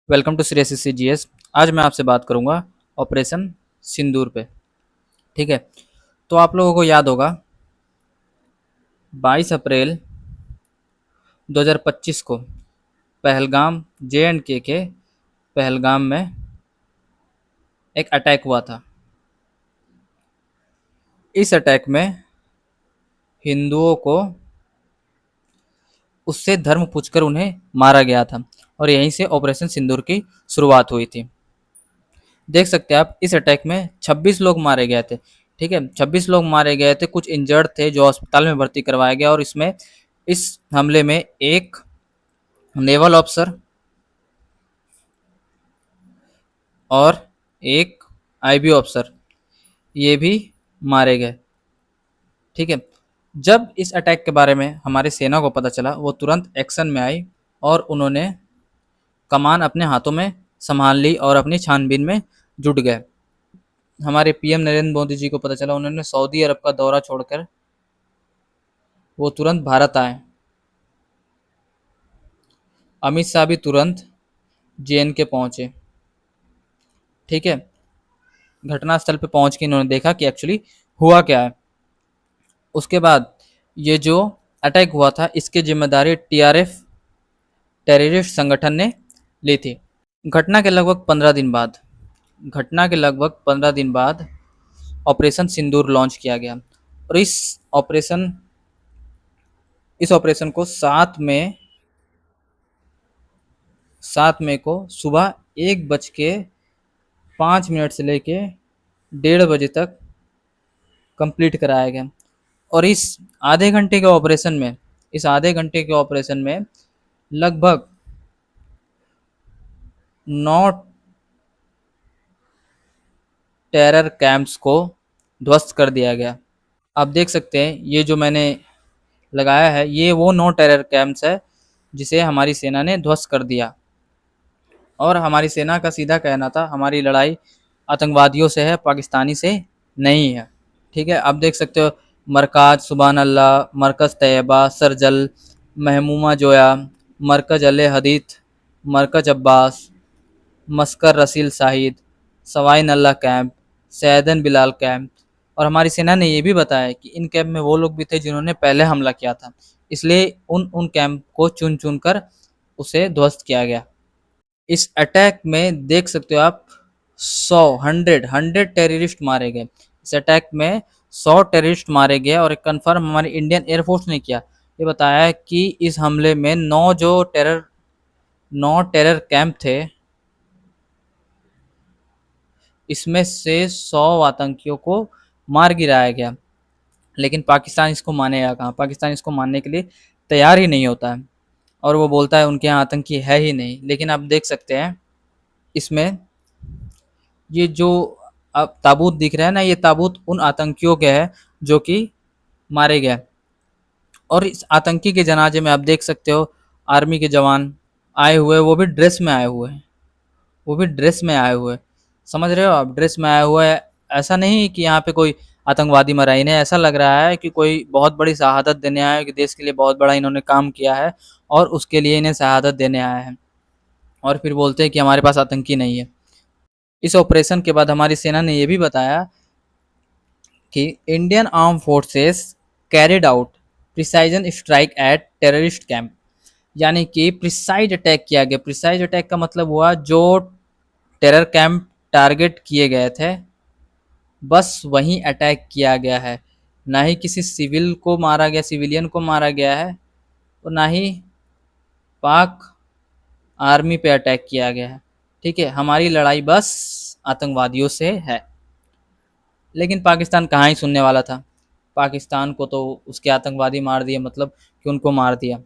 Welcome to Shreyasi GS. आज मैं आपसे बात करूंगा ऑपरेशन सिंदूर पे। ठीक है। तो आप लोगों को याद होगा 22 अप्रैल 2025 को पहलगाम जे एंड के पहलगाम में एक अटैक हुआ था। इस अटैक में हिंदुओं को उससे धर्म पूछकर उन्हें मारा गया था और यहीं से ऑपरेशन सिंदूर की शुरुआत हुई थी। देख सकते हैं आप, इस अटैक में 26 लोग मारे गए थे। ठीक है, 26 लोग मारे गए थे, कुछ इंजर्ड थे जो अस्पताल में भर्ती करवाया गया। और इसमें इस हमले में एक नेवल ऑफिसर और एक आईबी ऑफिसर ये भी मारे गए। ठीक है। जब इस अटैक के बारे में हमारी सेना को पता चला, वो तुरंत एक्शन में आई और उन्होंने कमान अपने हाथों में संभाल ली और अपनी छानबीन में जुट गए। हमारे पीएम नरेंद्र मोदी जी को पता चला, उन्होंने सऊदी अरब का दौरा छोड़कर वो तुरंत भारत आए। अमित शाह भी तुरंत जेएनके पहुंचे। ठीक है। घटनास्थल पे पहुंच के इन्होंने देखा कि एक्चुअली हुआ क्या है। उसके बाद ये जो अटैक हुआ था, इसकी जिम्मेदारी टीआरएफ टेररिस्ट संगठन ने ली थी। घटना के लगभग 15 दिन बाद घटना के लगभग 15 दिन बाद ऑपरेशन सिंदूर लॉन्च किया गया। और इस ऑपरेशन को 7 मई को सुबह 1:05 से लेके 1:30 बजे तक कंप्लीट कराया गया। और इस आधे घंटे के ऑपरेशन में लगभग 9 टेरर कैंप्स को ध्वस्त कर दिया गया। आप देख सकते हैं, ये जो मैंने लगाया है ये वो 9 टेरर कैंप्स है जिसे हमारी सेना ने ध्वस्त कर दिया। और हमारी सेना का सीधा कहना था, हमारी लड़ाई आतंकवादियों से है, पाकिस्तानी से नहीं है। ठीक है। आप देख सकते हो, मरकाज सुबहान अल्लाह, मरकज़ तैयबा, सरजल, महमूमा जोया, मरकज़ अल हदीथ, मरकज़ अब्बास, मस्कर रसील शाहिद, सवाइन अल्लाह कैंप, सैदन बिलाल कैंप। और हमारी सेना ने ये भी बताया कि इन कैंप में वो लोग भी थे जिन्होंने पहले हमला किया था, इसलिए उन उन कैंप को चुन चुन कर उसे ध्वस्त किया गया। इस अटैक में देख सकते हो आप, 100 टेररिस्ट मारे गए। इस अटैक में 100 टेररिस्ट मारे गए। और एक कन्फर्म हमारी इंडियन एयरफोर्स ने किया, ये बताया कि इस हमले में 9 टेरर कैंप थे, इसमें से 100 आतंकियों को मार गिराया गया। लेकिन पाकिस्तान इसको मानेगा कहाँ? पाकिस्तान इसको मानने के लिए तैयार ही नहीं होता है और वो बोलता है उनके यहाँ आतंकी है ही नहीं। लेकिन आप देख सकते हैं, इसमें ये जो अब ताबूत दिख रहा है ना, ये ताबूत उन आतंकियों के है जो कि मारे गए। और इस आतंकी के जनाजे में आप देख सकते हो, आर्मी के जवान आए हुए, वो भी ड्रेस में आए हुए हैं। वो भी ड्रेस में आए हुए, समझ रहे हो आप? ड्रेस में आए हुए हैं। ऐसा नहीं कि यहाँ पे कोई आतंकवादी मरा, इन्हें ऐसा लग रहा है कि कोई बहुत बड़ी शहादत देने आया है, कि देश के लिए बहुत बड़ा इन्होंने काम किया है और उसके लिए इन्हें शहादत देने आया है। और फिर बोलते हैं कि हमारे पास आतंकी नहीं है। इस ऑपरेशन के बाद हमारी सेना ने यह भी बताया कि Indian armed forces carried out precision strike at terrorist camp. यानी कि प्रिसाइज अटैक किया गया। प्रिसाइज अटैक का मतलब हुआ जो टेरर कैंप टारगेट किए गए थे, बस वहीं अटैक किया गया है। ना ही किसी सिविल को मारा गया, सिविलियन को मारा गया है, और ना ही पाक आर्मी पे अटैक किया गया है। ठीक है, हमारी लड़ाई बस आतंकवादियों से है। लेकिन पाकिस्तान कहाँ ही सुनने वाला था। पाकिस्तान को तो उसके आतंकवादी मार दिए, मतलब कि उनको मार दिया,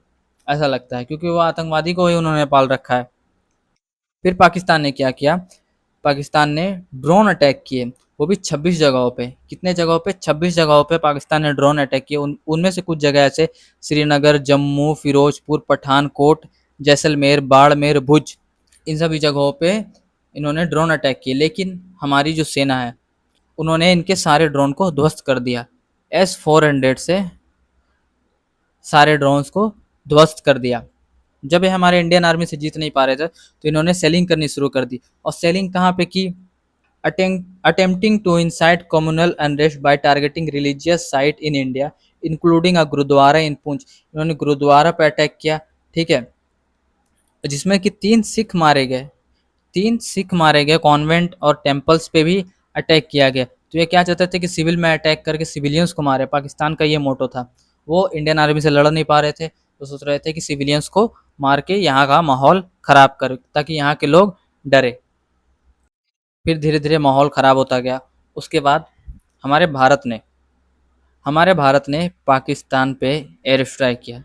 ऐसा लगता है, क्योंकि वो आतंकवादी को ही उन्होंने पाल रखा है। फिर पाकिस्तान ने क्या किया? पाकिस्तान ने ड्रोन अटैक किए, वो भी 26 जगहों पे। कितने जगहों पे? 26 जगहों पे पाकिस्तान ने ड्रोन अटैक किए। उनमें से कुछ जगह ऐसे श्रीनगर, जम्मू, फिरोजपुर, पठानकोट, जैसलमेर, बाड़मेर, भुज, इन सभी जगहों पे इन्होंने ड्रोन अटैक किए। लेकिन हमारी जो सेना है, उन्होंने इनके सारे ड्रोन को ध्वस्त कर दिया। S-400 से सारे ड्रोन्स को ध्वस्त कर दिया। जब ये हमारे इंडियन आर्मी से जीत नहीं पा रहे थे तो इन्होंने सेलिंग करनी शुरू कर दी। और सेलिंग कहाँ पे की? Attempting to incite communal unrest by targeting religious site in India including a gurdwara in Poonch. इन्होंने गुरुद्वारा पर अटैक किया, ठीक है, जिसमें कि 3 सिख मारे गए, कॉन्वेंट और टेम्पल्स पे भी अटैक किया गया। तो ये क्या चाहते थे कि सिविल में अटैक करके सिविलियंस को मारे, पाकिस्तान का ये मोटो था। वो इंडियन आर्मी से लड़ नहीं पा रहे थे तो सोच रहे थे कि सिविलियंस को मार के यहाँ का माहौल खराब कर, ताकि यहाँ के लोग डरे। फिर धीरे धीरे माहौल खराब होता गया। उसके बाद हमारे भारत ने हमारे भारत ने पाकिस्तान पे एयर स्ट्राइक किया।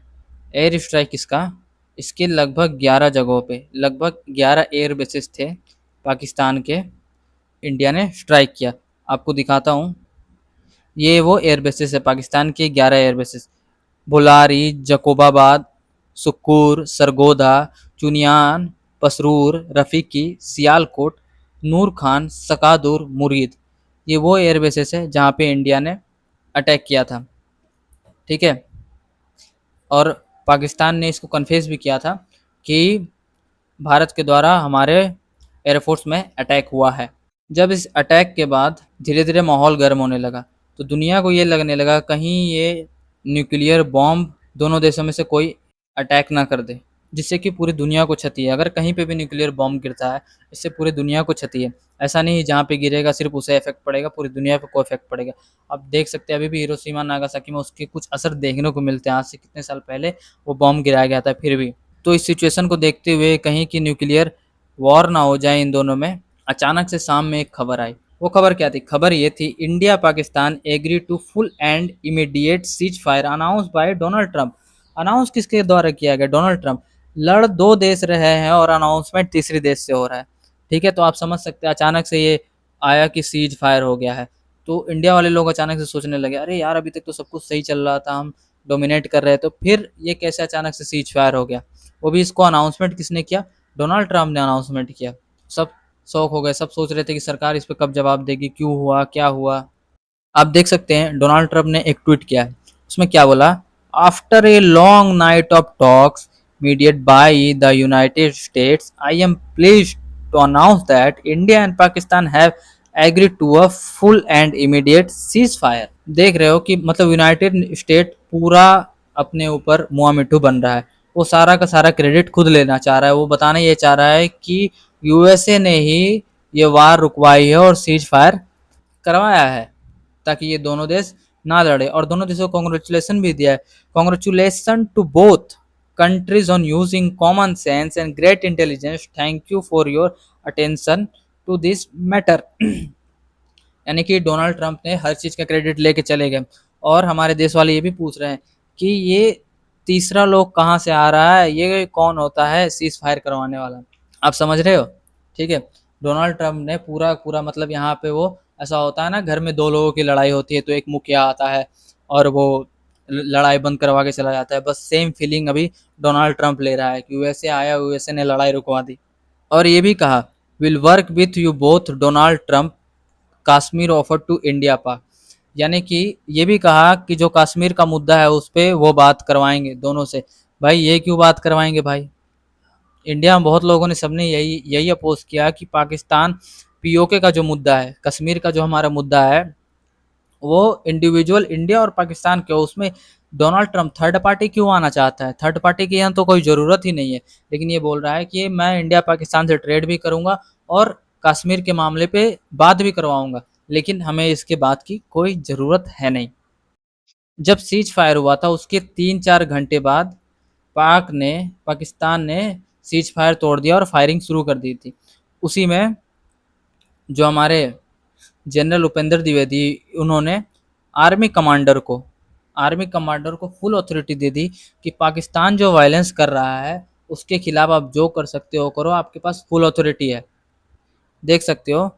एयर स्ट्राइक किसका? इसके लगभग 11 जगहों पे, लगभग 11 एयर बेसेस थे पाकिस्तान के, इंडिया ने स्ट्राइक किया। आपको दिखाता हूँ, ये वो एयर बेसेस है पाकिस्तान के, 11 एयर बेसेस। बुलारी, जकोबाबाद, सुक्कुर, सरगोधा, चुनियान, पसरूर, रफीकी, सियालकोट, नूर खान, सकादुर, मुरीद। ये वो एयर बेसेस है जहाँ पे इंडिया ने अटैक किया था, ठीक है। और पाकिस्तान ने इसको कन्फेस भी किया था कि भारत के द्वारा हमारे एयरफोर्स में अटैक हुआ है। जब इस अटैक के बाद धीरे धीरे माहौल गर्म होने लगा तो दुनिया को ये लगने लगा कहीं ये न्यूक्लियर बॉम्ब दोनों देशों में से कोई अटैक ना कर दे, जिससे कि पूरी दुनिया को क्षति है। अगर कहीं पे भी न्यूक्लियर बॉम्ब गिरता है इससे पूरी दुनिया को क्षति है। ऐसा नहीं जहाँ पे गिरेगा सिर्फ उसे इफेक्ट पड़ेगा, पूरी दुनिया पे कोई इफेक्ट पड़ेगा। आप देख सकते हैं अभी भी हिरोशिमा नागासाकी में उसके कुछ असर देखने को मिलते हैं। आज से कितने साल पहले वो बॉम्ब गिराया गया था फिर भी। तो इस सिचुएशन को देखते हुए कहीं की न्यूक्लियर वॉर ना हो जाए इन दोनों में, अचानक से शाम में एक खबर आई। वो खबर क्या थी? खबर ये थी, India Pakistan agree to full and immediate ceasefire announce by Donald Trump. Announce किसके द्वारा किया गया? Donald Trump. लड़ दो देश रहे हैं और अनाउंसमेंट तीसरी देश से हो रहा है, ठीक है। तो आप समझ सकते हैं अचानक से ये आया कि सीज फायर हो गया है। तो इंडिया वाले लोग अचानक से सोचने लगे, अरे यार अभी तक तो सब कुछ सही चल रहा था, हम डोमिनेट कर रहे थे, तो फिर ये कैसे अचानक से सीज फायर हो गया? वो भी इसको अनाउंसमेंट किसने किया? डोनाल्ड ट्रंप ने अनाउंसमेंट किया। सब शौक हो गए, सब सोच रहे थे कि सरकार इस पे कब जवाब देगी, क्यों हुआ, क्या हुआ। आप देख सकते हैं डोनाल्ड ट्रंप ने एक ट्वीट किया है, उसमें क्या बोला? After a long night of talks mediate by the United States I am pleased to announce that India and Pakistan have agreed to a full and immediate ceasefire. देख रहे हो कि मतलब यूनाइटेड स्टेट पूरा अपने ऊपर मुआ मिट्ठू बन रहा है। वो सारा का सारा क्रेडिट खुद लेना चाह रहा है। वो बताना ये चाह रहा है कि यूएसए ने ही ये वार रुकवाई है और सीज फायर करवाया है, ताकि ये दोनों देश ना लड़े। और दोनों देशों को कॉन्ग्रेचुलेसन भी दिया है। Congratulation to both countries on using common sense and great intelligence, thank you for your attention to this matter. यानी कि डोनाल्ड ट्रंप ने हर चीज़ का क्रेडिट लेके चले गए। और हमारे देश वाले ये भी पूछ रहे हैं कि ये तीसरा लोग कहाँ से आ रहा है, ये कौन होता है सीज फायर करवाने वाला? आप समझ रहे हो, ठीक है। डोनाल्ड ट्रंप ने पूरा पूरा मतलब यहाँ पे वो, ऐसा होता है ना घर में दो लोगों की लड़ाई होती है तो एक मुखिया आता है और वो लड़ाई बंद करवा के चला जाता है। बस सेम फीलिंग अभी डोनाल्ड ट्रंप ले रहा है कि यूएसए आया, यूएसए ने लड़ाई रुकवा दी। और ये भी कहा, will work with you both Donald Trump, Kashmir offer to India Pak. यानी कि ये भी कहा कि जो कश्मीर का मुद्दा है उस पर वो बात करवाएंगे दोनों से। भाई ये क्यों बात करवाएंगे भाई? इंडिया में बहुत लोगों ने, सबने यही यही अपोज किया कि पाकिस्तान पीओके का जो मुद्दा है, कश्मीर का जो हमारा मुद्दा है, वो इंडिविजुअल इंडिया और पाकिस्तान के, उसमें डोनाल्ड ट्रंप थर्ड पार्टी क्यों आना चाहता है? थर्ड पार्टी की यहाँ तो कोई ज़रूरत ही नहीं है। लेकिन ये बोल रहा है कि मैं इंडिया पाकिस्तान से ट्रेड भी करूँगा और कश्मीर के मामले पे बात भी करवाऊँगा, लेकिन हमें इसके बात की कोई ज़रूरत है नहीं। जब सीज फायर हुआ था उसके 3-4 घंटे बाद पाकिस्तान ने सीज फायर तोड़ दिया और फायरिंग शुरू कर दी थी। उसी में जो हमारे जनरल उपेंद्र द्विवेदी, उन्होंने आर्मी कमांडर को आर्मी कमांडर को फुल अथॉरिटी दे दी कि पाकिस्तान जो वायलेंस कर रहा है उसके खिलाफ आप जो कर सकते हो करो, आपके पास फुल अथॉरिटी है। देख सकते हो,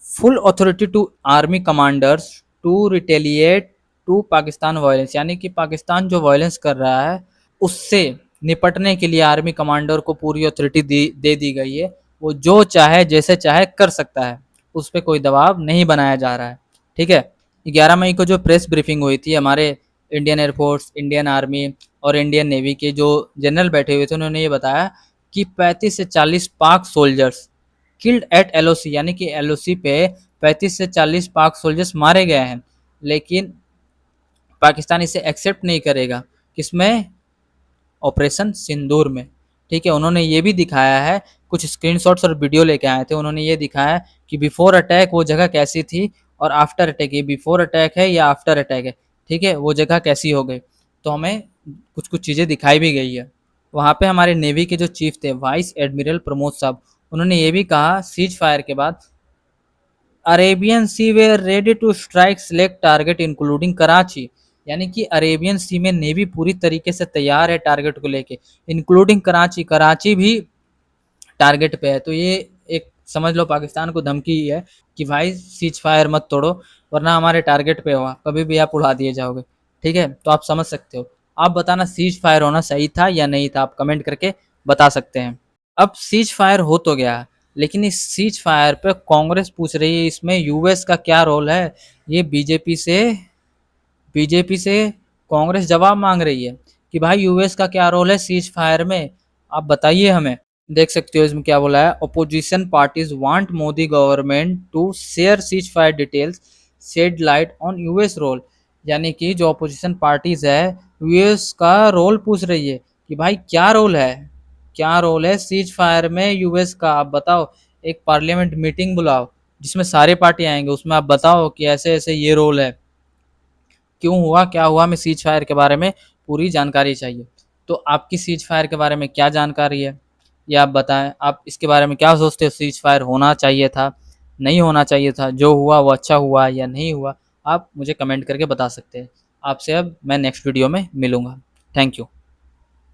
full authority to army commanders to retaliate to Pakistan violence. यानी कि पाकिस्तान जो वायलेंस कर रहा है उससे निपटने के लिए आर्मी कमांडर को पूरी अथॉरिटी दे दी गई है। वो जो चाहे जैसे चाहे कर सकता है, उस पर कोई दबाव नहीं बनाया जा रहा है, ठीक है। 11 मई को जो प्रेस ब्रीफिंग हुई थी हमारे इंडियन एयरफोर्स, इंडियन आर्मी और इंडियन नेवी के जो जनरल बैठे हुए थे उन्होंने ये बताया कि 35 से 40 पाक सोल्जर्स किल्ड एट एलओसी, यानी कि एलओसी पे 35 से 40 पाक सोल्जर्स मारे गए हैं। लेकिन पाकिस्तान इसे एक्सेप्ट नहीं करेगा, किसमें, ऑपरेशन सिंदूर में। ठीक है, उन्होंने ये भी दिखाया है, कुछ स्क्रीनशॉट्स और वीडियो लेके आए थे, उन्होंने ये दिखाया कि बिफोर अटैक वो जगह कैसी थी और आफ्टर अटैक, ये बिफोर अटैक है या आफ्टर अटैक है, ठीक है, वो जगह कैसी हो गई। तो हमें कुछ कुछ चीज़ें दिखाई भी गई है। वहाँ पे हमारे नेवी के जो चीफ थे वाइस एडमिरल प्रमोद साहब, उन्होंने ये भी कहा सीज फायर के बाद, Arabian sea were ready to strike select target including Karachi, यानी कि अरेबियन सी में नेवी पूरी तरीके से तैयार है टारगेट को लेके, इंक्लूडिंग कराची, कराची भी टारगेट पे है। तो ये एक समझ लो पाकिस्तान को धमकी है कि भाई सीज फायर मत तोड़ो, वरना हमारे टारगेट पे होगा, कभी भी आप उड़ा दिए जाओगे। ठीक है, तो आप समझ सकते हो। आप बताना सीज फायर होना सही था या नहीं था, आप कमेंट करके बता सकते हैं। अब सीज फायर हो तो गया, लेकिन इस सीज फायर पे कांग्रेस पूछ रही है इसमें यूएस का क्या रोल है। ये बीजेपी से कांग्रेस जवाब मांग रही है कि भाई यूएस का क्या रोल है सीज फायर में, आप बताइए हमें। देख सकते हो इसमें क्या बोला है, opposition parties want Modi government to share ceasefire details, shed light on US role, यानी कि जो अपोजिशन पार्टीज है यूएस का रोल पूछ रही है कि भाई क्या रोल है, क्या रोल है सीज फायर में यूएस का, आप बताओ। एक पार्लियामेंट मीटिंग बुलाओ जिसमें सारे पार्टी आएंगे, उसमें आप बताओ कि ऐसे ऐसे ये रोल है, क्यों हुआ, क्या हुआ, हमें सीज फायर के बारे में पूरी जानकारी चाहिए। तो आपकी सीज फायर के बारे में क्या जानकारी है ये आप बताएं, आप इसके बारे में क्या सोचते हो, सीज फायर होना चाहिए था, नहीं होना चाहिए था, जो हुआ वो अच्छा हुआ या नहीं हुआ, आप मुझे कमेंट करके बता सकते हैं। आपसे अब मैं नेक्स्ट वीडियो में मिलूँगा। Thank you.